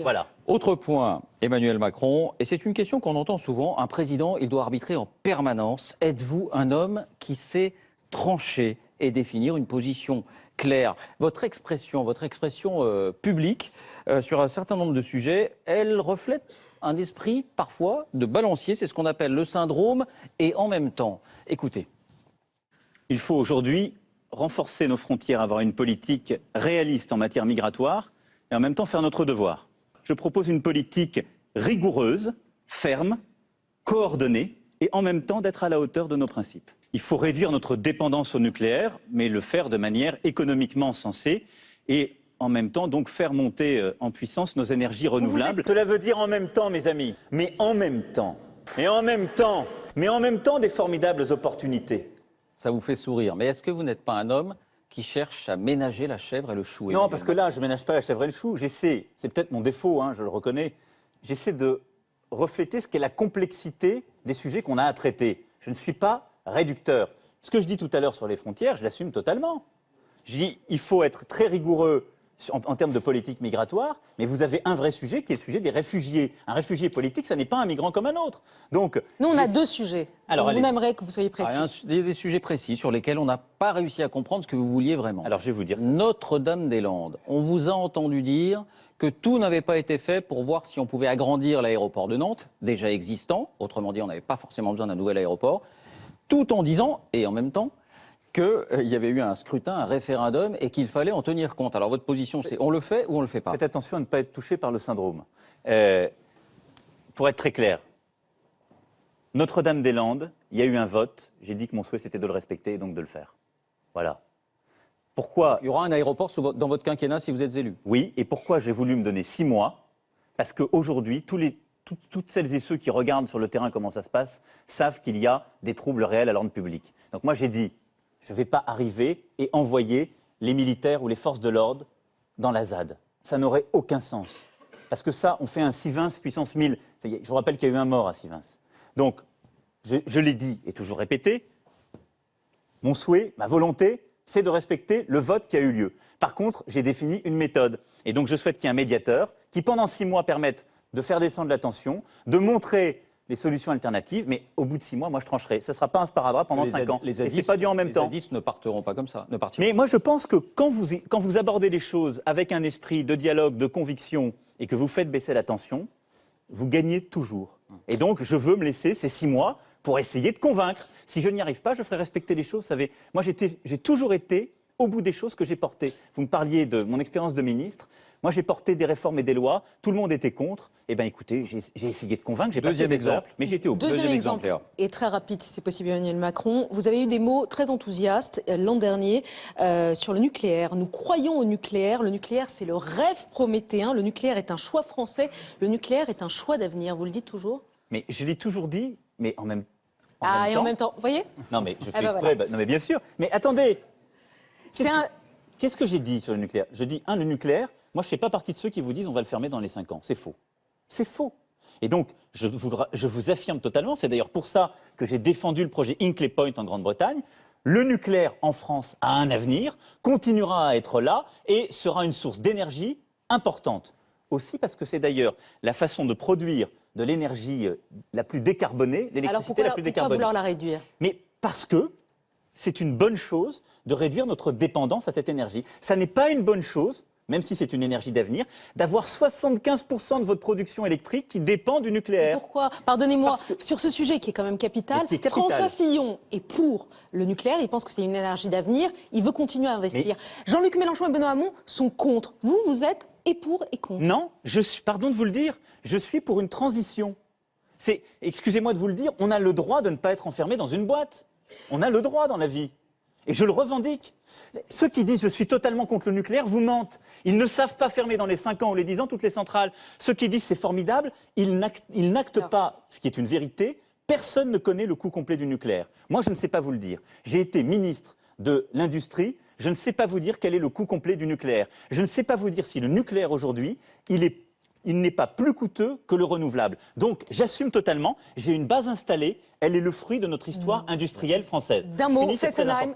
Voilà. Autre point, Emmanuel Macron, et c'est une question qu'on entend souvent, un président, il doit arbitrer en permanence. Êtes-vous un homme qui sait trancher et définir une position claire? Votre expression publique sur un certain nombre de sujets, elle reflète un esprit parfois de balancier, c'est ce qu'on appelle le syndrome et en même temps. Écoutez. Il faut aujourd'hui renforcer nos frontières, avoir une politique réaliste en matière migratoire et en même temps faire notre devoir. Je propose une politique rigoureuse, ferme, coordonnée et en même temps d'être à la hauteur de nos principes. Il faut réduire notre dépendance au nucléaire, mais le faire de manière économiquement sensée et en même temps donc faire monter en puissance nos énergies renouvelables. Cela veut dire en même temps, mes amis, mais en même temps, des formidables opportunités. Ça vous fait sourire, mais est-ce que vous n'êtes pas un homme qui cherche à ménager la chèvre et le chou? Non, parce que là, je ne ménage pas la chèvre et le chou. J'essaie, c'est peut-être mon défaut, je le reconnais, j'essaie de refléter ce qu'est la complexité des sujets qu'on a à traiter. Je ne suis pas réducteur. Ce que je dis tout à l'heure sur les frontières, je l'assume totalement. Je dis il faut être très rigoureux en termes de politique migratoire, mais vous avez un vrai sujet qui est le sujet des réfugiés. Un réfugié politique, ça n'est pas un migrant comme un autre. Donc, nous, on a deux sujets. Alors, on aimerait que vous soyez précis. Des sujets précis sur lesquels on n'a pas réussi à comprendre ce que vous vouliez vraiment. Alors, je vais vous dire. Notre-Dame-des-Landes, on vous a entendu dire que tout n'avait pas été fait pour voir si on pouvait agrandir l'aéroport de Nantes, déjà existant. Autrement dit, on n'avait pas forcément besoin d'un nouvel aéroport. Tout en disant, et en même temps, qu'il y avait eu un scrutin, un référendum, et qu'il fallait en tenir compte. Alors votre position, c'est on le fait ou on le fait pas? Faites attention à ne pas être touché par le syndrome. Pour être très clair, Notre-Dame-des-Landes, il y a eu un vote. J'ai dit que mon souhait, c'était de le respecter et donc de le faire. Voilà. Pourquoi? Il y aura un aéroport dans votre quinquennat si vous êtes élu? Oui, et pourquoi j'ai voulu me donner 6 mois? Parce qu'aujourd'hui, toutes celles et ceux qui regardent sur le terrain comment ça se passe savent qu'il y a des troubles réels à l'ordre public. Donc moi, j'ai dit, je ne vais pas arriver et envoyer les militaires ou les forces de l'ordre dans la ZAD. Ça n'aurait aucun sens. Parce que ça, on fait un Sivins puissance 1000. Je vous rappelle qu'il y a eu un mort à Sivins. Donc, je l'ai dit et toujours répété, mon souhait, ma volonté, c'est de respecter le vote qui a eu lieu. Par contre, j'ai défini une méthode. Et donc, je souhaite qu'il y ait un médiateur qui, pendant 6 mois, permette de faire descendre la tension, de montrer les solutions alternatives, mais au bout de 6 mois, moi je trancherai. Ça ne sera pas un sparadrap pendant 5 ans. Et ce n'est pas dû en même temps. Les zadistes ne partiront pas comme ça. Mais moi je pense que quand vous abordez les choses avec un esprit de dialogue, de conviction, et que vous faites baisser la tension, vous gagnez toujours. Et donc je veux me laisser ces 6 mois pour essayer de convaincre. Si je n'y arrive pas, je ferai respecter les choses. Vous savez, moi j'ai toujours été au bout des choses que j'ai portées. Vous me parliez de mon expérience de ministre. Moi, j'ai porté des réformes et des lois. Tout le monde était contre. Eh bien, écoutez, j'ai essayé de convaincre. J'ai passé exemple, mais j'ai été au bout. Deuxième exemple, et très rapide, si c'est possible, Emmanuel Macron. Vous avez eu des mots très enthousiastes l'an dernier sur le nucléaire. Nous croyons au nucléaire. Le nucléaire, c'est le rêve prométhéen. Le nucléaire est un choix français. Le nucléaire est un choix d'avenir. Vous le dites toujours? Mais je l'ai toujours dit, mais en même temps... en même temps, vous voyez? Non, mais je fais exprès. Voilà. Non, mais bien sûr. Mais attendez. Qu'est-ce que j'ai dit sur le nucléaire? Je dis, le nucléaire, moi je ne fais pas partie de ceux qui vous disent on va le fermer dans les 5 ans. C'est faux. C'est faux. Et donc, je vous affirme totalement, c'est d'ailleurs pour ça que j'ai défendu le projet Hinkley Point en Grande-Bretagne, le nucléaire en France a un avenir, continuera à être là et sera une source d'énergie importante. Aussi parce que c'est d'ailleurs la façon de produire de l'énergie la plus décarbonée, l'électricité la plus décarbonée. Pourquoi vouloir la réduire? Mais parce que c'est une bonne chose de réduire notre dépendance à cette énergie. Ça n'est pas une bonne chose, même si c'est une énergie d'avenir, d'avoir 75% de votre production électrique qui dépend du nucléaire. Et pourquoi? Pardonnez-moi, sur ce sujet qui est quand même capital, François Fillon est pour le nucléaire, il pense que c'est une énergie d'avenir, il veut continuer à investir. Jean-Luc Mélenchon et Benoît Hamon sont contre. Vous êtes et pour et contre. Non, pardon de vous le dire, je suis pour une transition. Excusez-moi de vous le dire, on a le droit de ne pas être enfermé dans une boîte. On a le droit dans la vie. Et je le revendique. Ceux qui disent « je suis totalement contre le nucléaire » vous mentent. Ils ne savent pas fermer dans les 5 ans ou les 10 ans toutes les centrales. Ceux qui disent « c'est formidable », ils n'actent pas ce qui est une vérité. Personne ne connaît le coût complet du nucléaire. Moi, je ne sais pas vous le dire. J'ai été ministre de l'Industrie. Je ne sais pas vous dire quel est le coût complet du nucléaire. Je ne sais pas vous dire si le nucléaire aujourd'hui, il n'est pas plus coûteux que le renouvelable. Donc, j'assume totalement, j'ai une base installée, elle est le fruit de notre histoire industrielle française. D'un mot, Fessenheim.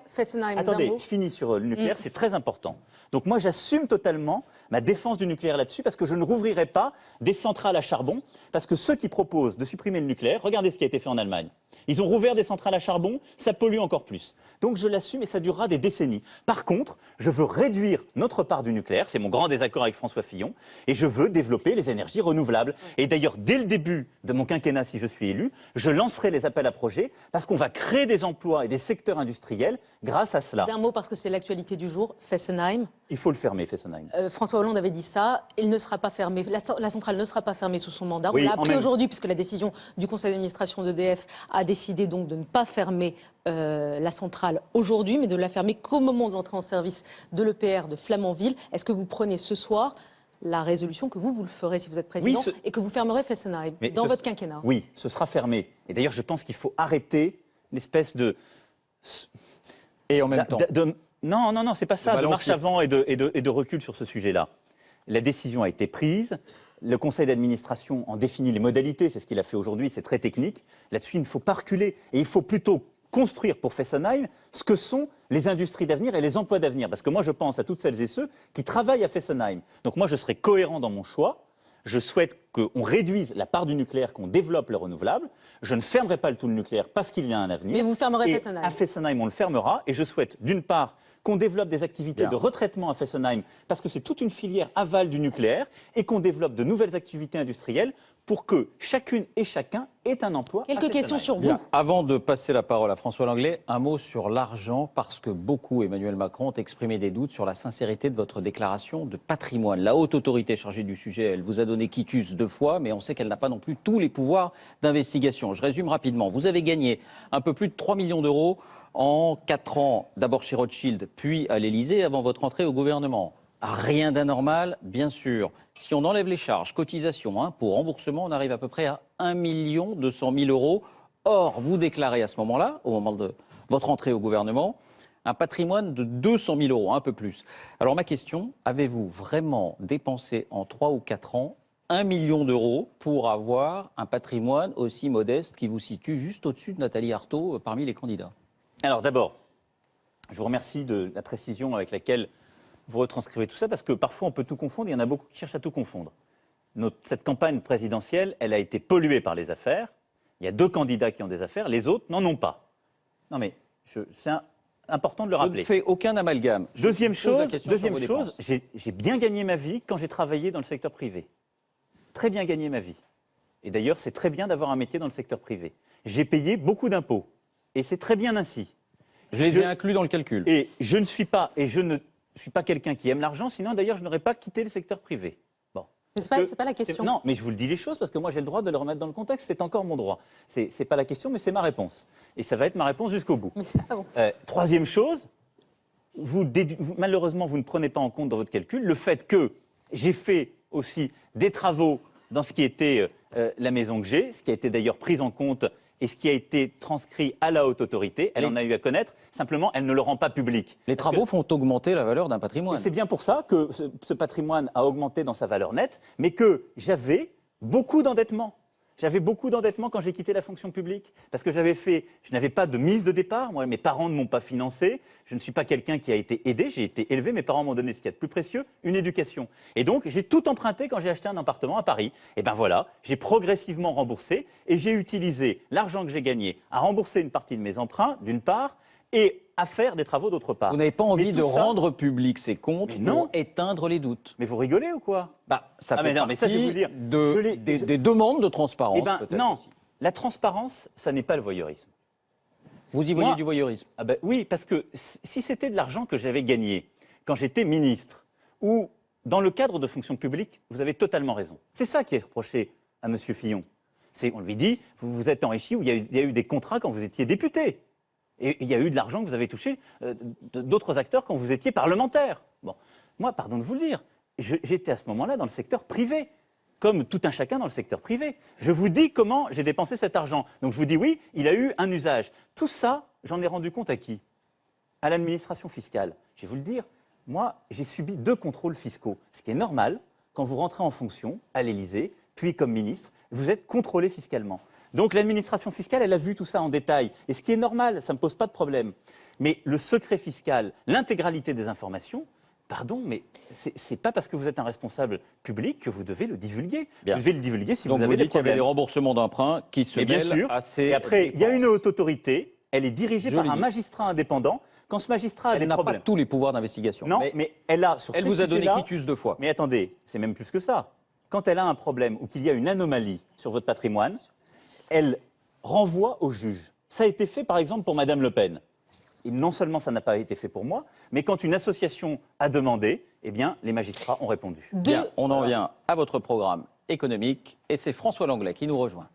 Attendez, je finis sur le nucléaire, c'est très important. Donc moi, j'assume totalement ma défense du nucléaire là-dessus, parce que je ne rouvrirai pas des centrales à charbon, parce que ceux qui proposent de supprimer le nucléaire, regardez ce qui a été fait en Allemagne. Ils ont rouvert des centrales à charbon, ça pollue encore plus. Donc je l'assume et ça durera des décennies. Par contre, je veux réduire notre part du nucléaire, c'est mon grand désaccord avec François Fillon, et je veux développer les énergies renouvelables. Et d'ailleurs, dès le début de mon quinquennat, si je suis élu, je lancerai les appels à projets, parce qu'on va créer des emplois et des secteurs industriels grâce à cela. D'un mot, parce que c'est l'actualité du jour, Fessenheim. Il faut le fermer, Fessenheim. François Hollande avait dit ça, il ne sera pas fermé, la centrale ne sera pas fermée sous son mandat. Oui, On l'a appris même- aujourd'hui, puisque la décision du conseil d'administration d'EDF a décidé donc de ne pas fermer la centrale aujourd'hui, mais de la fermer qu'au moment de l'entrée en service de l'EPR de Flamanville. Est-ce que vous prenez ce soir la résolution que vous le ferez si vous êtes président, et que vous fermerez Fessenheim Mais dans ce- votre quinquennat? Oui, ce sera fermé. Et d'ailleurs, je pense qu'il faut arrêter l'espèce de... Et en même temps, Non, c'est pas ça, de balance marche les- avant et de recul sur ce sujet-là. La décision a été prise, le conseil d'administration en définit les modalités, c'est ce qu'il a fait aujourd'hui, c'est très technique. Là-dessus, il ne faut pas reculer, et il faut plutôt construire pour Fessenheim ce que sont les industries d'avenir et les emplois d'avenir. Parce que moi, je pense à toutes celles et ceux qui travaillent à Fessenheim. Donc moi, je serai cohérent dans mon choix. Je souhaite qu'on réduise la part du nucléaire, qu'on développe le renouvelable. Je ne fermerai pas tout le nucléaire parce qu'il y a un avenir. Mais vous fermerez Et Fessenheim. à Fessenheim, on le fermera. Et je souhaite, d'une part, qu'on développe des activités Bien. de retraitement à Fessenheim, parce que c'est toute une filière aval du nucléaire, et qu'on développe de nouvelles activités industrielles pour que chacune et chacun ait un emploi. à Quelques questions Fessenheim. sur vous. bien, avant de passer la parole à François Langlais, un mot sur l'argent, parce que beaucoup, Emmanuel Macron, ont exprimé des doutes sur la sincérité de votre déclaration de patrimoine. La haute autorité chargée du sujet, elle vous a donné quitus 2 fois, mais on sait qu'elle n'a pas non plus tous les pouvoirs d'investigation. Je résume rapidement. Vous avez gagné un peu plus de 3 millions d'euros en 4 ans, d'abord chez Rothschild, puis à l'Élysée, avant votre entrée au gouvernement. Rien d'anormal, bien sûr. Si on enlève les charges, cotisations, impôts, remboursement, on arrive à peu près à 1 200 000 euros. Or, vous déclarez à ce moment-là, au moment de votre entrée au gouvernement, un patrimoine de 200 000 euros, un peu plus. Alors ma question, avez-vous vraiment dépensé en 3 ou 4 ans 1 million d'euros pour avoir un patrimoine aussi modeste qui vous situe juste au-dessus de Nathalie Arthaud parmi les candidats? Alors d'abord, je vous remercie de la précision avec laquelle vous retranscrivez tout ça, parce que parfois on peut tout confondre, il y en a beaucoup qui cherchent à tout confondre. Cette campagne présidentielle, elle a été polluée par les affaires. Il y a 2 candidats qui ont des affaires, les autres n'en ont pas. Non mais, c'est important de le Je ne rappeler. fais aucun amalgame. Je Deuxième pose la chose, question sur vos dépenses. j'ai bien gagné ma vie quand j'ai travaillé dans le secteur privé. Très bien gagné ma vie. Et d'ailleurs, c'est très bien d'avoir un métier dans le secteur privé. J'ai payé beaucoup d'impôts. Et c'est très bien ainsi. Je les ai inclus dans le calcul. Et je ne suis pas quelqu'un qui aime l'argent, sinon d'ailleurs je n'aurais pas quitté le secteur privé. Bon. Mais c'est Parce que- pas la question. Non, mais je vous le dis les choses parce que moi j'ai le droit de le remettre dans le contexte, c'est encore mon droit. C'est pas la question, mais c'est ma réponse. Et ça va être ma réponse jusqu'au bout. Mais c'est pas bon. Troisième chose, malheureusement vous ne prenez pas en compte dans votre calcul le fait que j'ai fait aussi des travaux dans ce qui était la maison que j'ai, ce qui a été d'ailleurs pris en compte et ce qui a été transcrit à la haute autorité. Elle en a eu à connaître, simplement elle ne le rend pas public. Les travaux font augmenter la valeur d'un patrimoine. C'est bien pour ça que ce patrimoine a augmenté dans sa valeur nette, mais que j'avais beaucoup d'endettement. J'avais beaucoup d'endettement quand j'ai quitté la fonction publique, parce que je n'avais pas de mise de départ, moi, mes parents ne m'ont pas financé, je ne suis pas quelqu'un qui a été aidé, j'ai été élevé, mes parents m'ont donné ce qu'il y a de plus précieux, une éducation. Et donc, j'ai tout emprunté quand j'ai acheté un appartement à Paris. Et ben voilà, j'ai progressivement remboursé, et j'ai utilisé l'argent que j'ai gagné à rembourser une partie de mes emprunts, d'une part, et à faire des travaux d'autre part. Vous n'avez pas envie Mais de tout ça- rendre public ces comptes Mais non. pour éteindre les doutes? Mais vous rigolez ou quoi? Ça Ah, fait mais non, mais ça, je vais partie vous dire, des demandes de transparence. Eh ben peut-être non, aussi. la transparence, ça n'est pas le voyeurisme. Vous y voyez Moi- du voyeurisme? Ah ben oui, parce que si c'était de l'argent que j'avais gagné quand j'étais ministre ou dans le cadre de fonctions publiques, vous avez totalement raison. C'est ça qui est reproché à M. Fillon. On lui dit, vous vous êtes enrichi, ou il y a eu des contrats quand vous étiez député. Et il y a eu de l'argent que vous avez touché d'autres acteurs quand vous étiez parlementaire. Bon, moi, pardon de vous le dire, j'étais à ce moment-là dans le secteur privé, comme tout un chacun dans le secteur privé. Je vous dis comment j'ai dépensé cet argent. Donc je vous dis oui, il a eu un usage. Tout ça, j'en ai rendu compte à qui? À l'administration fiscale. Je vais vous le dire, moi, j'ai subi 2 contrôles fiscaux, ce qui est normal quand vous rentrez en fonction à l'Élysée, puis comme ministre, vous êtes contrôlé fiscalement. Donc l'administration fiscale, elle a vu tout ça en détail. Et ce qui est normal, ça ne me pose pas de problème. Mais le secret fiscal, l'intégralité des informations, Pardon, mais c'est pas parce que vous êtes un responsable public que vous devez le divulguer. Bien. Vous devez le divulguer si Donc vous avez vous des dites qu'il y avait problèmes. des remboursements d'emprunts qui se Mais bien mêlent sûr. à ces Et après, il y a une dépenses. haute autorité. Elle est dirigée Je par l'ai un dit. magistrat indépendant. Quand ce magistrat a Elle des n'a pas problèmes. tous les pouvoirs d'investigation. Non, mais elle a sur elle ces vous a donné sujets-là- quitus 2 fois. Mais attendez, c'est même plus que ça. Quand elle a un problème ou qu'il y a une anomalie sur votre patrimoine, elle renvoie au juge. Ça a été fait par exemple pour Madame Le Pen. Et non seulement ça n'a pas été fait pour moi, mais quand une association a demandé, eh bien les magistrats ont répondu. Bien, on en vient à votre programme économique et c'est François Langlais qui nous rejoint.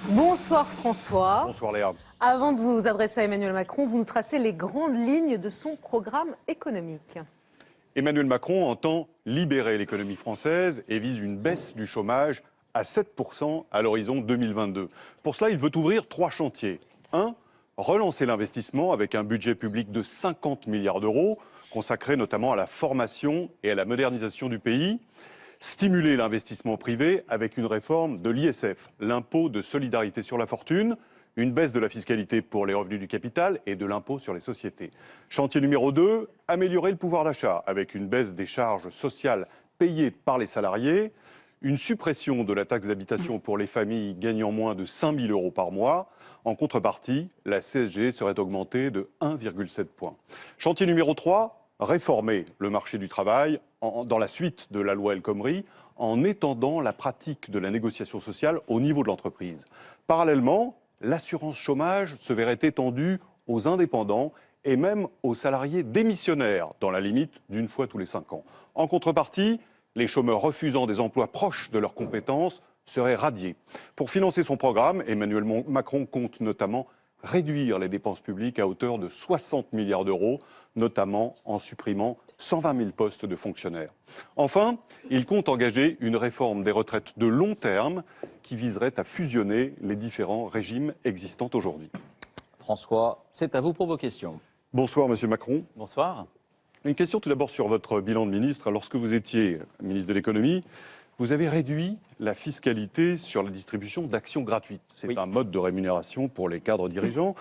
Bonsoir François. Bonsoir Léa. Avant de vous adresser à Emmanuel Macron, vous nous tracez les grandes lignes de son programme économique. Emmanuel Macron entend libérer l'économie française et vise une baisse du chômage à 7% à l'horizon 2022. Pour cela, il veut ouvrir 3 chantiers. 1. Relancer l'investissement avec un budget public de 50 milliards d'euros, consacré notamment à la formation et à la modernisation du pays. Stimuler l'investissement privé avec une réforme de l'ISF, l'impôt de solidarité sur la fortune, une baisse de la fiscalité pour les revenus du capital et de l'impôt sur les sociétés. Chantier numéro 2, améliorer le pouvoir d'achat avec une baisse des charges sociales payées par les salariés, une suppression de la taxe d'habitation pour les familles gagnant moins de 5 000 euros par mois. En contrepartie, la CSG serait augmentée de 1,7 point. Chantier numéro 3, réformer le marché du travail dans la suite de la loi El Khomri en étendant la pratique de la négociation sociale au niveau de l'entreprise. Parallèlement, l'assurance chômage se verrait étendue aux indépendants et même aux salariés démissionnaires dans la limite d'une fois tous les 5 ans. En contrepartie, les chômeurs refusant des emplois proches de leurs compétences seraient radiés. Pour financer son programme, Emmanuel Macron compte notamment réduire les dépenses publiques à hauteur de 60 milliards d'euros, notamment en supprimant 120 000 postes de fonctionnaires. Enfin, il compte engager une réforme des retraites de long terme qui viserait à fusionner les différents régimes existants aujourd'hui. François, c'est à vous pour vos questions. Bonsoir, Monsieur Macron. Bonsoir. Une question tout d'abord sur votre bilan de ministre. Lorsque vous étiez ministre de l'économie, vous avez réduit la fiscalité sur la distribution d'actions gratuites. C'est Oui. un mode de rémunération pour les cadres dirigeants.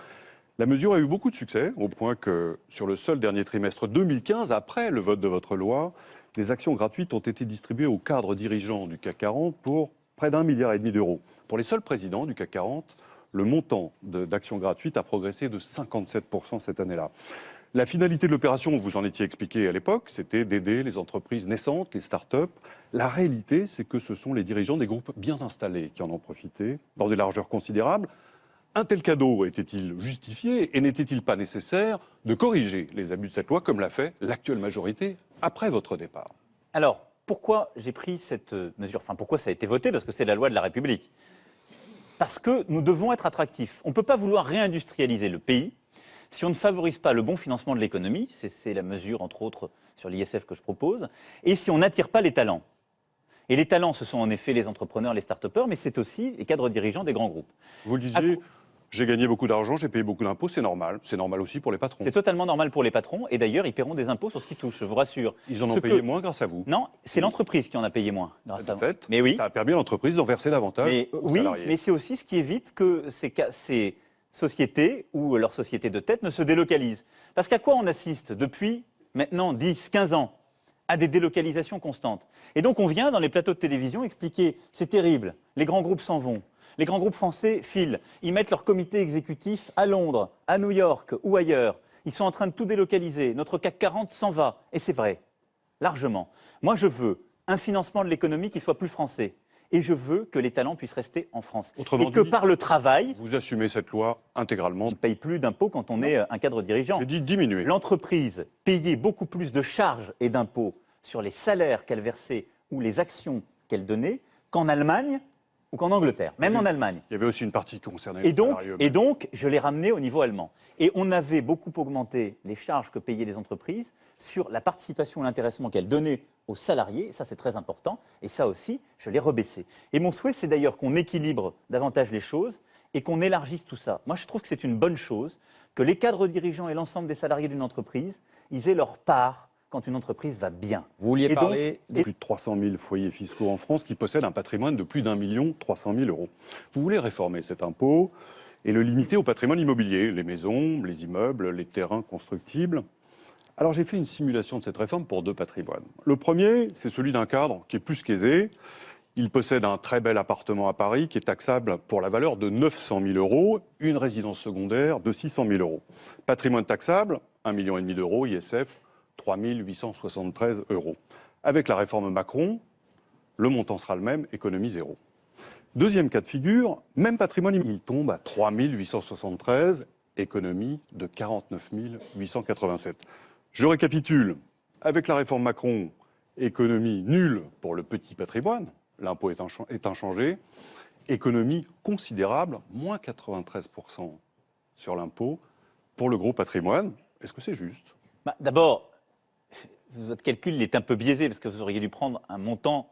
La mesure a eu beaucoup de succès, au point que sur le seul dernier trimestre 2015, après le vote de votre loi, des actions gratuites ont été distribuées aux cadres dirigeants du CAC 40 pour près d'1,5 milliard d'euros. Pour les seuls présidents du CAC 40, le montant d'actions gratuites a progressé de 57% cette année-là. La finalité de l'opération, vous en étiez expliqué à l'époque, c'était d'aider les entreprises naissantes, les start-up. La réalité, c'est que ce sont les dirigeants des groupes bien installés qui en ont profité, dans des largeurs considérables. Un tel cadeau était-il justifié et n'était-il pas nécessaire de corriger les abus de cette loi, comme l'a fait l'actuelle majorité après votre départ? Alors, pourquoi j'ai pris cette mesure? Enfin, pourquoi ça a été voté? Parce que c'est la loi de la République. Parce que nous devons être attractifs. On ne peut pas vouloir réindustrialiser le pays si on ne favorise pas le bon financement de l'économie, c'est la mesure, entre autres, sur l'ISF que je propose, et si on n'attire pas les talents. Et les talents, ce sont en effet les entrepreneurs, les start-upers, mais c'est aussi les cadres dirigeants des grands groupes. Vous le disiez, j'ai gagné beaucoup d'argent, j'ai payé beaucoup d'impôts, c'est normal. C'est normal aussi pour les patrons. C'est totalement normal pour les patrons, et d'ailleurs, ils paieront des impôts sur ce qu'ils touchent, je vous rassure. Ils en ont Ce payé que- moins grâce à vous. Non, c'est l'entreprise qui en a payé moins. Grâce à De vous. fait, Mais oui. ça a permis à l'entreprise d'en verser davantage Mais, aux oui, salariés. mais c'est aussi ce qui évite que ces sociétés ou leurs sociétés de tête ne se délocalisent. Parce qu'à quoi on assiste depuis maintenant 10, 15 ans? À des délocalisations constantes. Et donc on vient dans les plateaux de télévision expliquer c'est terrible, les grands groupes s'en vont. Les grands groupes français filent, ils mettent leur comité exécutif à Londres, à New York ou ailleurs. Ils sont en train de tout délocaliser. Notre CAC 40 s'en va. Et c'est vrai, largement. Moi je veux un financement de l'économie qui soit plus français. Et je veux que les talents puissent rester en France. Autrement Et que dit, par le travail, Vous assumez cette loi intégralement. on ne paye plus d'impôts quand on est un cadre dirigeant. J'ai dit diminuer. L'entreprise payait beaucoup plus de charges et d'impôts sur les salaires qu'elle versait ou les actions qu'elle donnait qu'en Allemagne ou qu'en Angleterre, même Oui. en Allemagne. Il y avait aussi une partie qui concernait Et les salariés eux-mêmes. donc, je l'ai ramené au niveau allemand. Et on avait beaucoup augmenté les charges que payaient les entreprises sur la participation et l'intéressement qu'elles donnaient aux salariés. Ça, c'est très important. Et ça aussi, je l'ai rebaissé. Et mon souhait, c'est d'ailleurs qu'on équilibre davantage les choses et qu'on élargisse tout ça. Moi, je trouve que c'est une bonne chose que les cadres dirigeants et l'ensemble des salariés d'une entreprise, ils aient leur part quand une entreprise va bien. Vous vouliez Et donc, parler des Plus de 300 000 foyers fiscaux en France qui possèdent un patrimoine de plus d'1 300 000 euros. Vous voulez réformer cet impôt et le limiter au patrimoine immobilier, les maisons, les immeubles, les terrains constructibles. Alors j'ai fait une simulation de cette réforme pour 2 patrimoines. Le premier, c'est celui d'un cadre qui est plus qu'aisé. Il possède un très bel appartement à Paris qui est taxable pour la valeur de 900 000 euros, une résidence secondaire de 600 000 euros. Patrimoine taxable, 1,5 million d'euros, ISF, 3 873 euros. Avec la réforme Macron, le montant sera le même, économie zéro. Deuxième cas de figure, même patrimoine, il tombe à 3 873, économie de 49 887. Je récapitule, avec la réforme Macron, économie nulle pour le petit patrimoine, l'impôt est inchangé, économie considérable, moins 93% sur l'impôt pour le gros patrimoine. Est-ce que c'est juste ? D'abord, votre calcul est un peu biaisé parce que vous auriez dû prendre un montant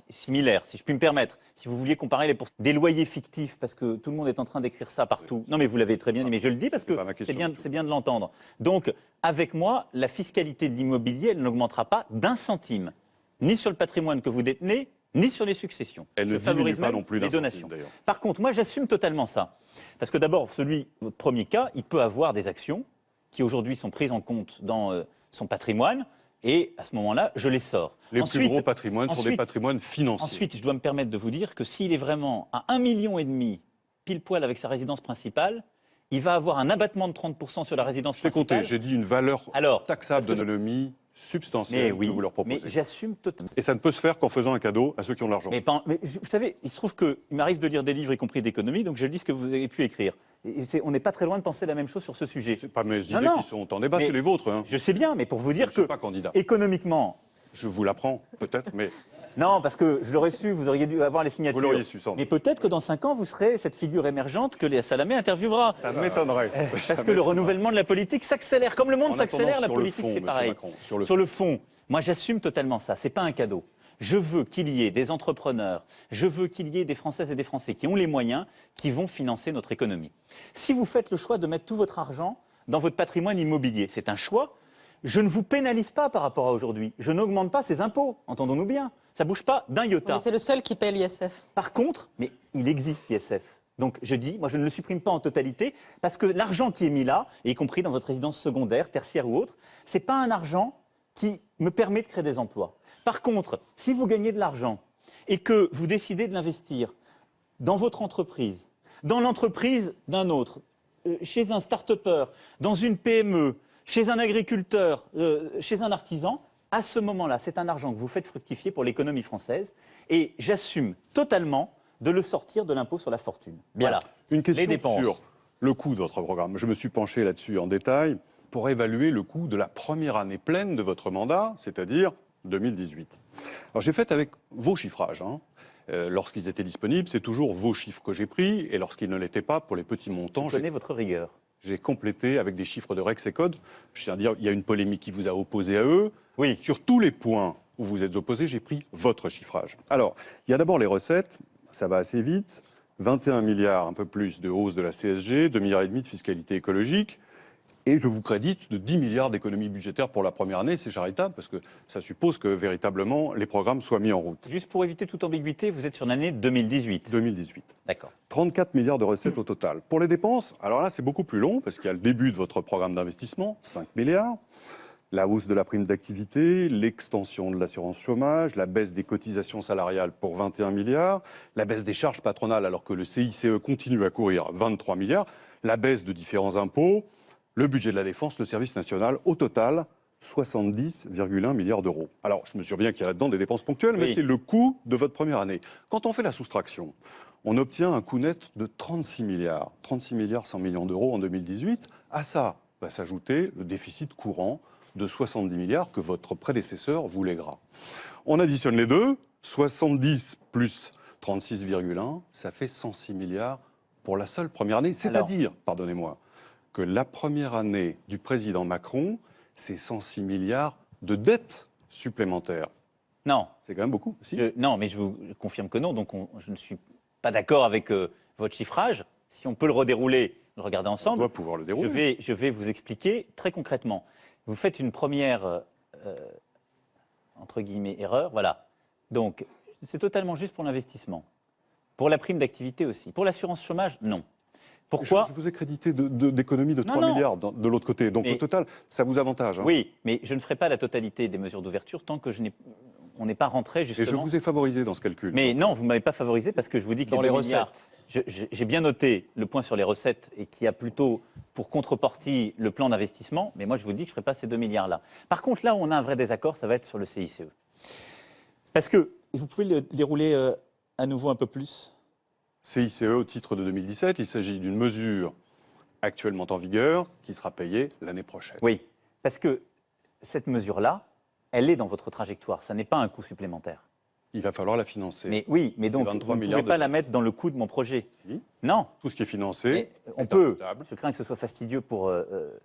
similaire, si je puis me permettre. Si vous vouliez comparer des loyers fictifs, parce que tout le monde est en train d'écrire ça partout. Non, mais vous l'avez très bien dit, mais je le dis parce que c'est bien de l'entendre. Donc, avec moi, la fiscalité de l'immobilier, elle n'augmentera pas d'1 centime, ni sur le patrimoine que vous détenez, ni sur les successions. Elle ne diminue pas non plus les d'1 donations. centime, d'ailleurs. Par contre, moi, j'assume totalement ça. Parce que d'abord, votre premier cas, il peut avoir des actions qui aujourd'hui sont prises en compte dans son patrimoine. Et à ce moment-là, je les sors. Les plus gros patrimoines sont des patrimoines financiers. Ensuite, je dois me permettre de vous dire que s'il est vraiment à 1,5 million, pile poil avec sa résidence principale, il va avoir un abattement de 30% sur la résidence Je l'ai principale. compté, j'ai dit une valeur taxable parce que d'économie substantielle que vous leur proposez. Mais j'assume totalement. Et ça ne peut se faire qu'en faisant un cadeau à ceux qui ont de l'argent. Mais vous savez, il se trouve qu'il m'arrive de lire des livres, y compris d'économie, donc je lis ce que vous avez pu écrire. On n'est pas très loin de penser la même chose sur ce sujet. Ce n'est pas mes idées qui sont en débat, c'est les vôtres. Hein. Je sais bien, mais pour vous dire je ne suis pas candidat. Économiquement... Je vous l'apprends, peut-être, mais... Non, parce que je l'aurais su, vous auriez dû avoir les signatures. Vous l'auriez su, sans doute. Mais peut-être que dans 5 ans, vous serez cette figure émergente que Léa Salamé interviewera. Ça m'étonnerait. Parce que le renouvellement de la politique s'accélère. Comme le monde s'accélère, la politique, c'est pareil. Sur le fond, moi j'assume totalement ça. Ce n'est pas un cadeau. Je veux qu'il y ait des entrepreneurs, je veux qu'il y ait des Françaises et des Français qui ont les moyens, qui vont financer notre économie. Si vous faites le choix de mettre tout votre argent dans votre patrimoine immobilier, c'est un choix. Je ne vous pénalise pas par rapport à aujourd'hui. Je n'augmente pas ces impôts, entendons-nous bien. Ça ne bouge pas d'un iota. Mais c'est le seul qui paie l'ISF. Par contre, mais il existe l'ISF. Donc je dis, moi je ne le supprime pas en totalité, parce que l'argent qui est mis là, et y compris dans votre résidence secondaire, tertiaire ou autre, ce n'est pas un argent qui me permet de créer des emplois. Par contre, si vous gagnez de l'argent et que vous décidez de l'investir dans votre entreprise, dans l'entreprise d'un autre, chez un start-upper, dans une PME, chez un agriculteur, chez un artisan, à ce moment-là, c'est un argent que vous faites fructifier pour l'économie française et j'assume totalement de le sortir de l'impôt sur la fortune. Bien. Voilà. Une question Les dépenses. sur le coût de votre programme. Je me suis penché là-dessus en détail pour évaluer le coût de la première année pleine de votre mandat, c'est-à-dire 2018. Alors j'ai fait avec vos chiffrages. Lorsqu'ils étaient disponibles, c'est toujours vos chiffres que j'ai pris, et lorsqu'ils ne l'étaient pas, pour les petits montants, Je connais votre rigueur. j'ai complété avec des chiffres de Rexecode. Je tiens à dire, il y a une polémique qui vous a opposé à eux. Oui. Sur tous les points où vous êtes opposés, j'ai pris votre chiffrage. Alors, il y a d'abord les recettes, ça va assez vite. 21 milliards, un peu plus de hausse de la CSG, 2,5 milliards de fiscalité écologique. Et je vous crédite de 10 milliards d'économies budgétaires pour la première année. C'est charitable parce que ça suppose que véritablement les programmes soient mis en route. Juste pour éviter toute ambiguïté, vous êtes sur l'année 2018. 2018. D'accord. 34 milliards de recettes au total. Pour les dépenses, alors là, c'est beaucoup plus long parce qu'il y a le début de votre programme d'investissement, 5 milliards. La hausse de la prime d'activité, l'extension de l'assurance chômage, la baisse des cotisations salariales pour 21 milliards, la baisse des charges patronales alors que le CICE continue à courir, 23 milliards, la baisse de différents impôts, le budget de la défense, le service national, au total, 70,1 milliards d'euros. Alors, je mesure bien qu'il y a là-dedans des dépenses ponctuelles, mais Oui. c'est le coût de votre première année. Quand on fait la soustraction, on obtient un coût net de 36 milliards 100 millions d'euros en 2018. À ça va s'ajouter le déficit courant de 70 milliards que votre prédécesseur vous lèguera. On additionne les deux, 70 plus 36,1, ça fait 106 milliards pour la seule première année. C'est-à-dire, pardonnez-moi, que la première année du président Macron, c'est 106 milliards de dettes supplémentaires. Non. C'est quand même beaucoup. Si. Non, mais je vous confirme que non. Donc, je ne suis pas d'accord avec votre chiffrage. Si on peut le redérouler, le regarder On ensemble. doit pouvoir le dérouler. Je vais vous expliquer très concrètement. Vous faites une première entre guillemets, erreur. Voilà. Donc, c'est totalement juste pour l'investissement. Pour la prime d'activité aussi. Pour l'assurance chômage, non. Pourquoi ? Je vous ai crédité d'économies de 3 non. milliards de l'autre côté. Donc, au total, ça vous avantage. Hein. Oui, mais je ne ferai pas la totalité des mesures d'ouverture tant que on n'est pas rentré, justement. Et je vous ai favorisé dans ce calcul. Mais non, vous ne m'avez pas favorisé parce que je vous dis que Dans les les 2 milliards, j'ai bien noté le point sur les recettes et qui a plutôt pour contrepartie le plan d'investissement, mais moi je vous dis que je ne ferai pas ces 2 milliards-là. Par contre, là où on a un vrai désaccord, ça va être sur le CICE. Parce que, vous pouvez le dérouler à nouveau un peu plus ? CICE au titre de 2017, il s'agit d'une mesure actuellement en vigueur qui sera payée l'année prochaine. Oui, parce que cette mesure-là, elle est dans votre trajectoire, ça n'est pas un coût supplémentaire. Il va falloir la financer. Mais oui, mais donc 23 vous ne milliards pouvez pas de la taxes. mettre dans le coût de mon projet. Si. Non. Tout ce qui est financé, On est peut, imputable. je crains que ce soit fastidieux pour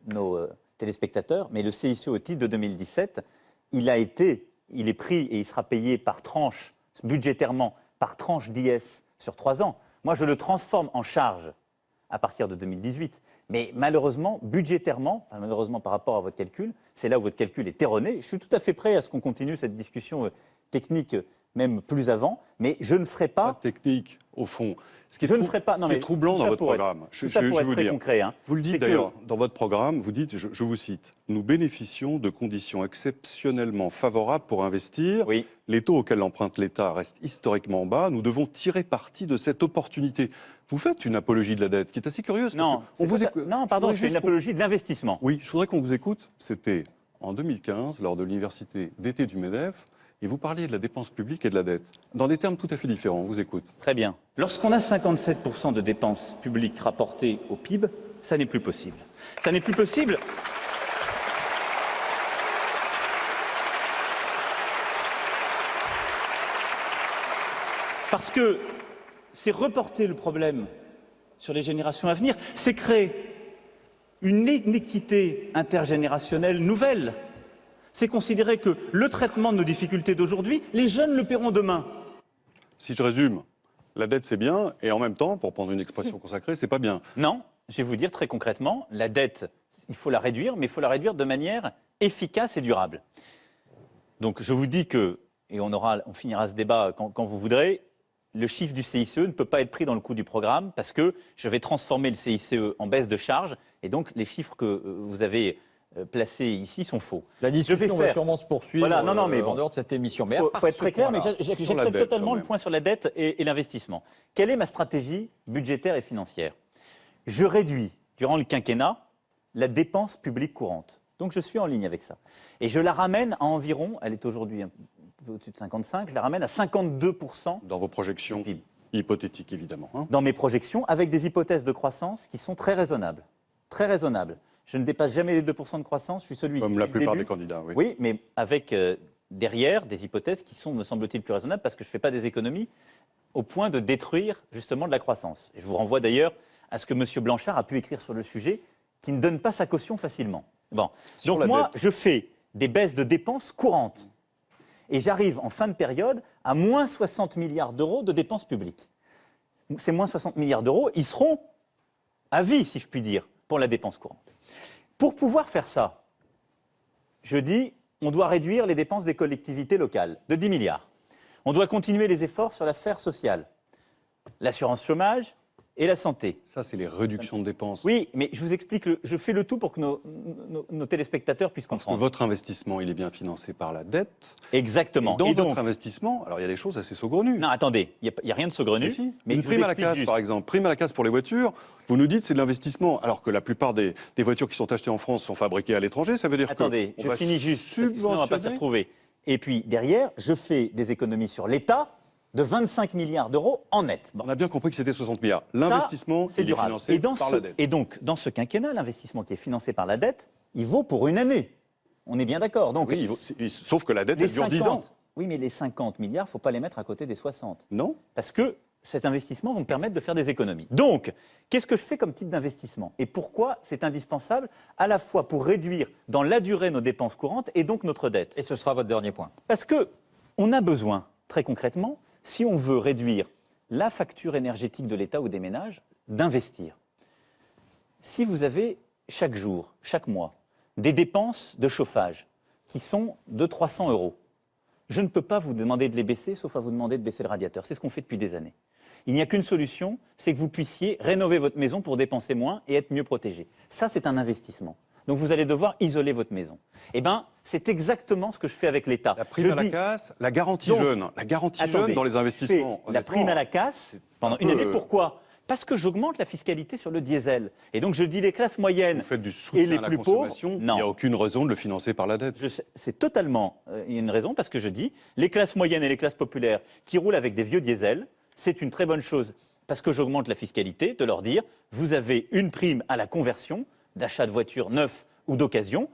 nos téléspectateurs, mais le CICE au titre de 2017, il est pris et il sera payé par tranche, budgétairement, par tranche d'IS sur 3 ans. Moi, je le transforme en charge à partir de 2018. Mais malheureusement, budgétairement, malheureusement par rapport à votre calcul, c'est là où votre calcul est erroné. Je suis tout à fait prêt à ce qu'on continue cette discussion technique, même plus avant, mais je ne ferai Pas pas... technique, au fond. Ce qui est, Je ne ferai pas... ce qui est troublant dans votre programme, tout ça pour être très concret. Hein. Vous le C'est dites que- d'ailleurs dans votre programme, vous dites, je vous cite, « Nous bénéficions de conditions exceptionnellement favorables pour investir. Oui. Les taux auxquels emprunte l'État restent historiquement bas. Nous devons tirer parti de cette opportunité. » Vous faites une apologie de la dette qui est assez curieuse. parce Non, que on vous c'est écoute. non, pardon, voudrais je fais une juste qu'on- apologie de l'investissement. Oui, je voudrais qu'on vous écoute. C'était en 2015, lors de l'université d'été du MEDEF, et vous parliez de la dépense publique et de la dette. Dans des termes tout à fait différents, on vous écoute. Très bien. Lorsqu'on a 57% de dépenses publiques rapportées au PIB, ça n'est plus possible. Ça n'est plus possible. Parce que c'est reporter le problème sur les générations à venir, c'est créer une inéquité intergénérationnelle nouvelle. C'est considérer que le traitement de nos difficultés d'aujourd'hui, les jeunes le paieront demain. Si je résume, la dette c'est bien, et en même temps, pour prendre une expression consacrée, c'est pas bien. Non, je vais vous dire très concrètement, la dette, il faut la réduire, mais il faut la réduire de manière efficace et durable. Donc je vous dis que, et on finira ce débat quand vous voudrez, le chiffre du CICE ne peut pas être pris dans le coût du programme parce que je vais transformer le CICE en baisse de charge, et donc les chiffres que vous avez placés ici sont faux. La discussion va sûrement se poursuivre Voilà, non, mais bon. en dehors de cette émission. Mais Il à part faut être ce très clair, mais point-là, sur la j'accepte dette, totalement quand le même. point sur la dette et l'investissement. Quelle est ma stratégie budgétaire et financière ? Je réduis, durant le quinquennat, la dépense publique courante. Donc je suis en ligne avec ça. Et je la ramène à environ, elle est aujourd'hui un peu au-dessus de 55, je la ramène à 52% Dans vos projections du PIB. hypothétiques, évidemment. Hein. Dans mes projections, avec des hypothèses de croissance qui sont très raisonnables. Très raisonnables. Je ne dépasse jamais les 2% de croissance, je suis celui Comme qui, la depuis le plupart début, des candidats, oui. Oui, mais avec derrière des hypothèses qui sont, me semble-t-il, plus raisonnables parce que je ne fais pas des économies au point de détruire justement de la croissance. Et je vous renvoie d'ailleurs à ce que M. Blanchard a pu écrire sur le sujet, qui ne donne pas sa caution facilement. Bon. Sur Donc la moi, dette. je fais des baisses de dépenses courantes. Et j'arrive en fin de période à moins 60 milliards d'euros de dépenses publiques. Ces moins 60 milliards d'euros, ils seront à vie, si je puis dire, pour la dépense courante. Pour pouvoir faire ça, je dis, on doit réduire les dépenses des collectivités locales de 10 milliards. On doit continuer les efforts sur la sphère sociale, l'assurance chômage et la santé. Ça, c'est les réductions de dépenses. Oui, mais je vous explique, je fais le tout pour que nos téléspectateurs puissent Parce que comprendre. votre investissement, il est bien financé par la dette. Exactement. Dans Et votre donc, investissement, alors il y a des choses assez saugrenues. non, attendez, il n'y a rien de saugrenu. Mais si. Mais Une je vous prime à la explique casse, juste. par exemple. Prime à la casse pour les voitures, vous nous dites c'est de l'investissement, alors que la plupart des voitures qui sont achetées en France sont fabriquées à l'étranger. Ça veut dire Attendez, que je finis juste, parce que sinon on ne va pas s'y subventionner. retrouver. Et puis derrière, je fais des économies sur l'État de 25 milliards d'euros en net. Bon. On a bien compris que c'était 60 milliards. Ça, L'investissement, c'est il est durable. financé par la dette. Et donc, dans ce quinquennat, l'investissement qui est financé par la dette, il vaut pour une année. On est bien d'accord. Donc, Oui, sauf que la dette, elle dure 10 ans. oui, mais les 50 milliards, il ne faut pas les mettre à côté des 60. Non. Parce que cet investissement va me permettre de faire des économies. Donc, qu'est-ce que je fais comme type d'investissement? Et pourquoi c'est indispensable à la fois pour réduire dans la durée nos dépenses courantes et donc notre dette? Et ce sera votre dernier point. Parce qu'on a besoin, très concrètement, si on veut réduire la facture énergétique de l'État ou des ménages, d'investir. Si vous avez chaque jour, chaque mois, des dépenses de chauffage qui sont de 300 €. Je ne peux pas vous demander de les baisser, sauf à vous demander de baisser le radiateur. C'est ce qu'on fait depuis des années. Il n'y a qu'une solution, c'est que vous puissiez rénover votre maison pour dépenser moins et être mieux protégé. Ça, c'est un investissement. Donc vous allez devoir isoler votre maison. Eh bien, c'est exactement ce que je fais avec l'État. La prime à la casse, la garantie jeune. La garantie jeune dans les investissements. La prime à la casse pendant une année. Pourquoi ? Parce que j'augmente la fiscalité sur le diesel. Et donc je dis les classes moyennes Vous faites du et soutien les à la plus pauvres. consommation. Non. Il n'y a aucune raison de le financer par la dette. C'est totalement il y a une raison parce que je dis les classes moyennes et les classes populaires qui roulent avec des vieux diesels, c'est une très bonne chose parce que j'augmente la fiscalité, de leur dire vous avez une prime à la conversion d'achat de voitures neuves ou d'occasion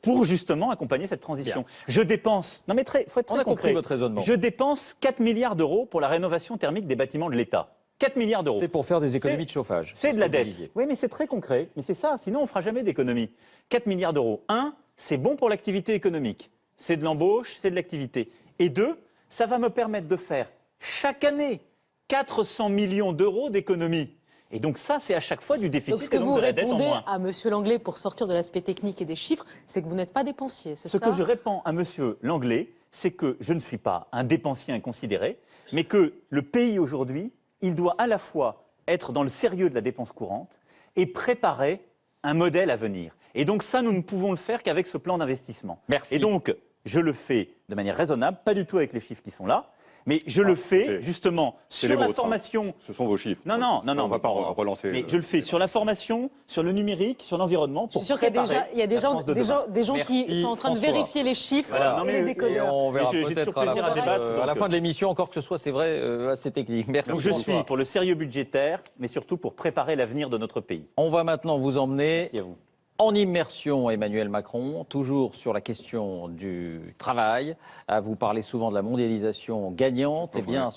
pour justement accompagner cette transition. Bien. Je dépense, non mais faut être On très a compris concret. votre raisonnement. Je dépense 4 milliards d'euros pour la rénovation thermique des bâtiments de l'État. 4 milliards d'euros. C'est pour faire des économies de chauffage. C'est de la ce que vous dette. disiez. Oui, mais c'est très concret. Mais c'est ça, sinon on ne fera jamais d'économie. 4 milliards d'euros. 1, c'est bon pour l'activité économique. C'est de l'embauche, c'est de l'activité. Et 2, ça va me permettre de faire chaque année 400 millions d'euros d'économies. Et donc ça, c'est à chaque fois du déficit Donc ce que et donc vous de la dette en répondez moins. à M. Langlais pour sortir de l'aspect technique et des chiffres, c'est que vous n'êtes pas dépensier, c'est Ce ça? que je réponds à M. Langlais, c'est que je ne suis pas un dépensier inconsidéré, mais que le pays aujourd'hui, il doit à la fois être dans le sérieux de la dépense courante et préparer un modèle à venir. Et donc ça, nous ne pouvons le faire qu'avec ce plan d'investissement. Merci. Et donc, je le fais de manière raisonnable, pas du tout avec les chiffres qui sont là, mais je le fais écoutez, justement C'est sur les la vôtres, hein. formation. Ce sont vos chiffres. Non, non, non, non. On ne va pas relancer. Mais je le fais sur la formation, sur le numérique, sur l'environnement Je pour suis sûr qu'il y a des la France de demain. gens qui Merci, sont en train de François. vérifier les chiffres Voilà, non, et mais- les Et décodeurs. on verra Mais j'ai peut-être toujours à la plaisir à fin, débattre, à la donc, fin de l'émission, encore que ce soit, c'est vrai, assez technique. Merci Donc je François. suis pour le sérieux budgétaire, mais surtout pour préparer l'avenir de notre pays. On va maintenant vous emmener Merci à vous. en immersion, Emmanuel Macron, toujours sur la question du travail. Vous parlez souvent de la mondialisation gagnante. Eh bien,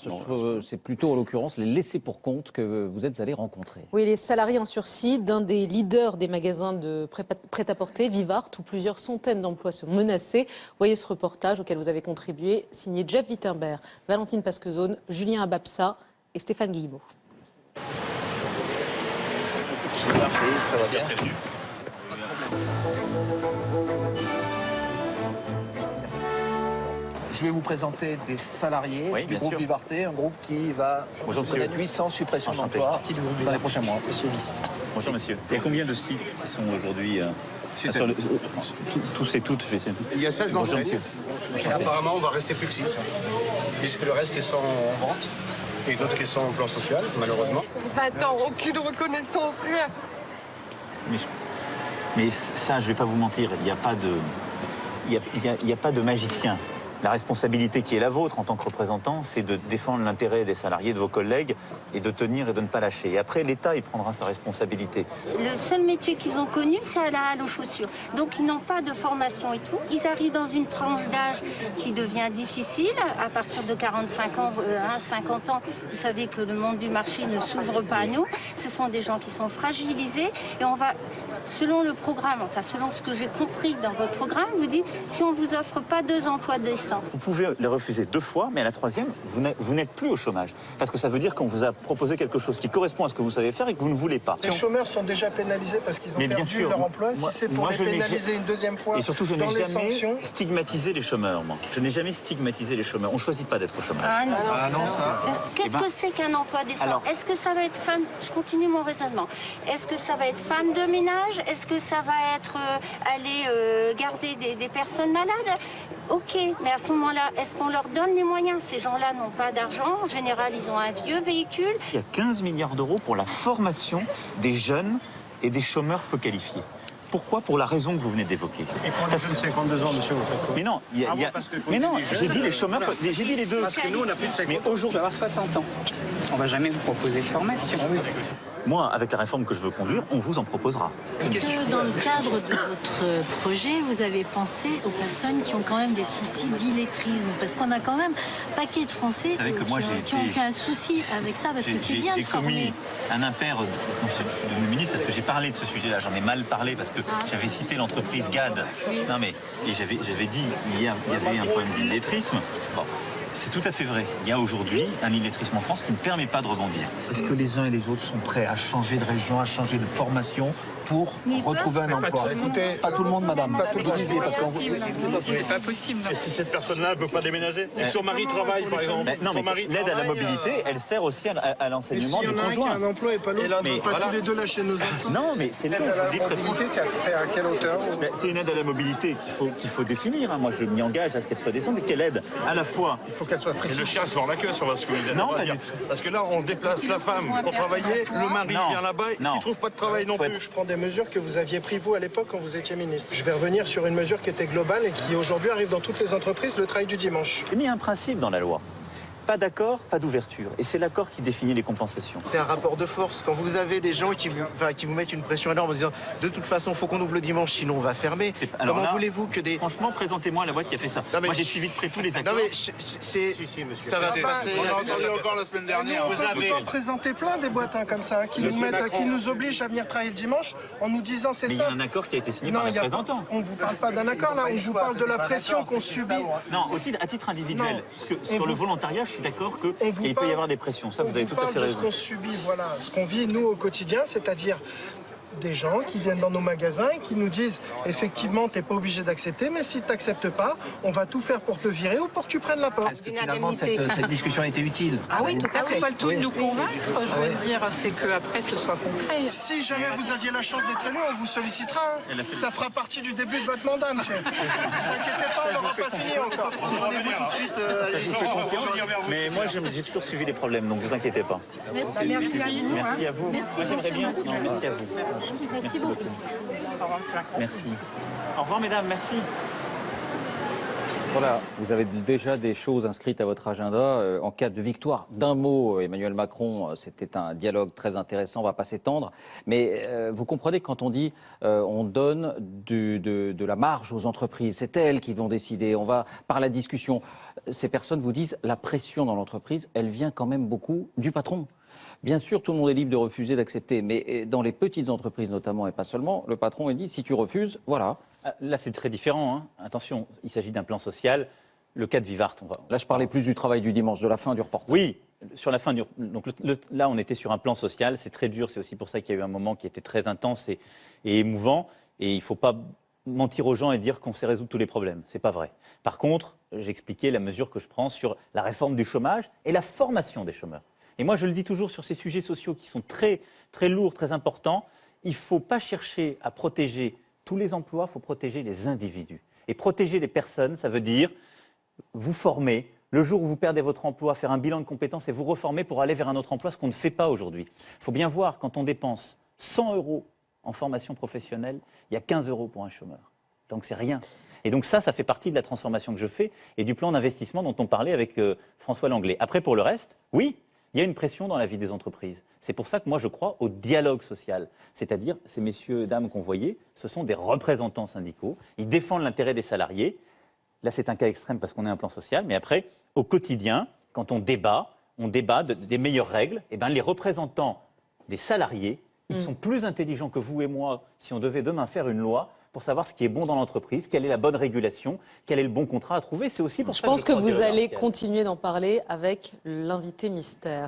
c'est plutôt en l'occurrence les laissés pour compte que vous êtes allés rencontrer. Oui, les salariés en sursis d'un des leaders des magasins de prêt-à-porter, Vivart, où plusieurs centaines d'emplois sont menacés. Voyez ce reportage auquel vous avez contribué, signé Jeff Wittenberg, Valentine Pasquezone, Julien Ababsa et Stéphane Guillemot. Ça va bien. Je vais vous présenter des salariés Oui, du bien groupe sûr. Vivarté, un groupe qui va Bonjour, monsieur. connaître 800 suppressions Enchanté. d'emplois dans les prochains mois. Monsieur Vice. Bonjour monsieur. Il y a combien de sites qui sont aujourd'hui C'est sur le- tous et toutes, je vais essayer. Il y a 16 Bonjour, enseignes. monsieur. Et apparemment, on va rester plus que 6. Puisque le reste, ils sont en vente. Et d'autres qui sont en plan social, malheureusement. 20 ans, aucune reconnaissance, rien. Mais ça, je ne vais pas vous mentir, il n'y a pas de, il y a pas de magicien. La responsabilité qui est la vôtre en tant que représentant, c'est de défendre l'intérêt des salariés, de vos collègues, et de tenir et de ne pas lâcher. Et après, l'État, il prendra sa responsabilité. Le seul métier qu'ils ont connu, c'est à la halle aux chaussures. Donc ils n'ont pas de formation et tout. Ils arrivent dans une tranche d'âge qui devient difficile. À partir de 45 ans, 50 ans, vous savez que le monde du marché ne s'ouvre pas à nous. Ce sont des gens qui sont fragilisés. Et on va, selon le programme, enfin selon ce que j'ai compris dans votre programme, vous dites, si on ne vous offre pas 2 emplois décents, Vous pouvez les refuser 2 fois, mais à la 3e, vous n'êtes plus au chômage. Parce que ça veut dire qu'on vous a proposé quelque chose qui correspond à ce que vous savez faire et que vous ne voulez pas. Les chômeurs sont déjà pénalisés parce qu'ils ont Mais bien perdu sûr, leur emploi. moi- Si c'est pour moi, les je n'ai pénaliser ja- une deuxième fois Et surtout, je n'ai dans les jamais sanctions, stigmatisé les chômeurs, moi. Je n'ai jamais stigmatisé les chômeurs. On ne choisit pas d'être au chômage. ah non. Ah non, ça. Certes. Qu'est-ce Eh ben, que c'est qu'un emploi décent? alors- Est-ce que ça va être femme? Je continue mon raisonnement. Est-ce que ça va être femme de ménage? Est-ce que ça va être aller garder des personnes malades? Ok, mais à ce moment-là, est-ce qu'on leur donne les moyens? Ces gens-là n'ont pas d'argent. En général, ils ont un vieux véhicule. Il y a 15 milliards d'euros pour la formation des jeunes et des chômeurs peu qualifiés. Pourquoi? Pour la raison que vous venez d'évoquer. Et pour les jeunes de 52 ans, monsieur, vous faites quoi? Mais non, Ah bon, parce que pour mais non, les jeunes, j'ai dit les chômeurs, voilà. j'ai dit les deux. Parce que nous, on a plus de 50 Mais ans. Je vais aujourd'hui, avoir 60 ans. On va jamais vous proposer de formation. moi, avec la réforme que je veux conduire, on vous en proposera. Est-ce que dans le cadre de votre projet, vous avez pensé aux personnes qui ont quand même des soucis d'illettrisme? Parce qu'on a quand même un paquet de Français savez que moi, qui ont un souci avec ça, parce que c'est bien de J'ai commis former. un impair quand je suis devenu ministre parce que j'ai parlé de ce sujet-là. J'en ai mal parlé parce que j'avais cité l'entreprise GAD. Non mais, et j'avais dit il y avait un problème d'illettrisme. Bon. C'est tout à fait vrai. Il y a aujourd'hui un illettrisme en France qui ne permet pas de rebondir. Est-ce que les uns et les autres sont prêts à changer de région, à changer de formation pour retrouver un emploi? Écoutez, pas tout le monde, madame. pas tout le monde. Vous disiez, parce qu'on C'est pas possible. Et si cette personne-là ne peut pas déménager et que son mari travaille, par exemple Non, mais l'aide à la mobilité, elle sert aussi à l'enseignement du S'il y en a un qui a conjoint. un emploi et pas l'autre, Mais on va voilà. tous les deux lâcher nos enfants. Non, mais c'est l'aide L'aide à à la mobilité, ça se fait à quelle hauteur? C'est une aide à la mobilité qu'il faut définir. Hein. Moi, je m'y engage à ce qu'elle soit descendue. Quelle aide? À la fois. Il faut qu'elle soit Et précise. le chien se mord la queue sur ce que vous venez de Non, pas pas dire. du tout. Parce que là, on déplace la femme pour travailler, le mari Non. vient là-bas, il Non. ne trouve pas de travail non plus. Je prends des mesures que vous aviez prises, vous, à l'époque, quand vous étiez ministre. Je vais revenir sur une mesure qui était globale et qui, aujourd'hui, arrive dans toutes les entreprises, le travail du dimanche. J'ai mis un principe dans la loi. Pas d'accord, pas d'ouverture. Et c'est l'accord qui définit les compensations. C'est un rapport de force. Quand vous avez des gens qui vous mettent une pression énorme en disant de toute façon, il faut qu'on ouvre le dimanche, sinon on va fermer. Alors Comment là, voulez-vous que des... Franchement, présentez-moi la boîte qui a fait ça. Non, mais Moi, j'ai suivi de près tous les Non accords. mais ça va se passer. On a entendu encore la semaine dernière. On peut vous en présenter plein des boîtes comme ça, hein, qui nous obligent à venir travailler le dimanche en nous disant c'est Mais il y a ça. un accord qui a été signé Non, par il y a représentant. on ne vous parle pas d'un accord, là, on vous parle de la pression qu'on subit. Non, aussi à titre individuel. Non. Sur le volontariat, je suis d'accord vous qu'il peut parle- y avoir des pressions. Ça, vous avez tout à fait de ce raison. qu'on subit, voilà, ce qu'on vit nous au quotidien, c'est-à-dire des gens qui viennent dans nos magasins et qui nous disent effectivement t'es pas obligé d'accepter, mais si tu n'acceptes pas, on va tout faire pour te virer ou pour que tu prennes la porte. Est-ce que finalement cette discussion a été utile? Ah oui, tout à fait. C'est pas le tout de Oui. nous convaincre, je veux dire, c'est qu'après ce soit concret. Si jamais vous aviez la chance d'être élu, on vous sollicitera. hein. Ça fera partie du début de votre mandat, monsieur. Ne vous inquiétez pas, on n'aura pas fini encore. Rendez-vous tout de suite. Ça, je vous fais confiance. Mais moi, j'ai toujours suivi les problèmes, donc vous inquiétez pas. Merci à vous. Merci à vous. Moi, j'aimerais bien. Non, merci à vous. Merci beaucoup. Merci. Au revoir, mesdames. Merci. Voilà, vous avez déjà des choses inscrites à votre agenda. En cas de victoire d'un mot, Emmanuel Macron, c'était un dialogue très intéressant, on ne va pas s'étendre. Mais vous comprenez que quand on dit on donne de la marge aux entreprises, c'est elles qui vont décider, on va par la discussion. Ces personnes vous disent la pression dans l'entreprise, elle vient quand même beaucoup du patron. Bien sûr, tout le monde est libre de refuser, d'accepter, mais dans les petites entreprises notamment, et pas seulement, le patron il dit si tu refuses, voilà. Là, c'est très différent. Hein. Attention, il s'agit d'un plan social. Le cas de Vivart, Là, je parlais plus du travail du dimanche, de la fin du reportage. Oui, sur la fin du... Donc là, on était sur un plan social. C'est très dur. C'est aussi pour ça qu'il y a eu un moment qui était très intense et émouvant. Et il ne faut pas mentir aux gens et dire qu'on sait résoudre tous les problèmes. Ce n'est pas vrai. Par contre, j'expliquais la mesure que je prends sur la réforme du chômage et la formation des chômeurs. Et moi, je le dis toujours sur ces sujets sociaux qui sont très, très lourds, très importants, il ne faut pas chercher à protéger tous les emplois, il faut protéger les individus. Et protéger les personnes, ça veut dire vous former, le jour où vous perdez votre emploi, faire un bilan de compétences et vous reformer pour aller vers un autre emploi, ce qu'on ne fait pas aujourd'hui. Il faut bien voir, quand on dépense 100 € en formation professionnelle, il y a 15 € pour un chômeur. Donc c'est rien. Et donc ça fait partie de la transformation que je fais et du plan d'investissement dont on parlait avec François Langlais. Après, pour le reste, oui, il y a une pression dans la vie des entreprises. C'est pour ça que moi, je crois au dialogue social. C'est-à-dire, ces messieurs et dames qu'on voyait, ce sont des représentants syndicaux. Ils défendent l'intérêt des salariés. Là, c'est un cas extrême parce qu'on est un plan social. Mais après, au quotidien, quand on débat des meilleures règles. Et bien, les représentants des salariés, ils sont plus intelligents que vous et moi si on devait demain faire une loi pour savoir ce qui est bon dans l'entreprise, quelle est la bonne régulation, quel est le bon contrat à trouver. C'est aussi pour ça Je pense que crois au vous dialogue allez social. continuer d'en parler avec l'invité mystère.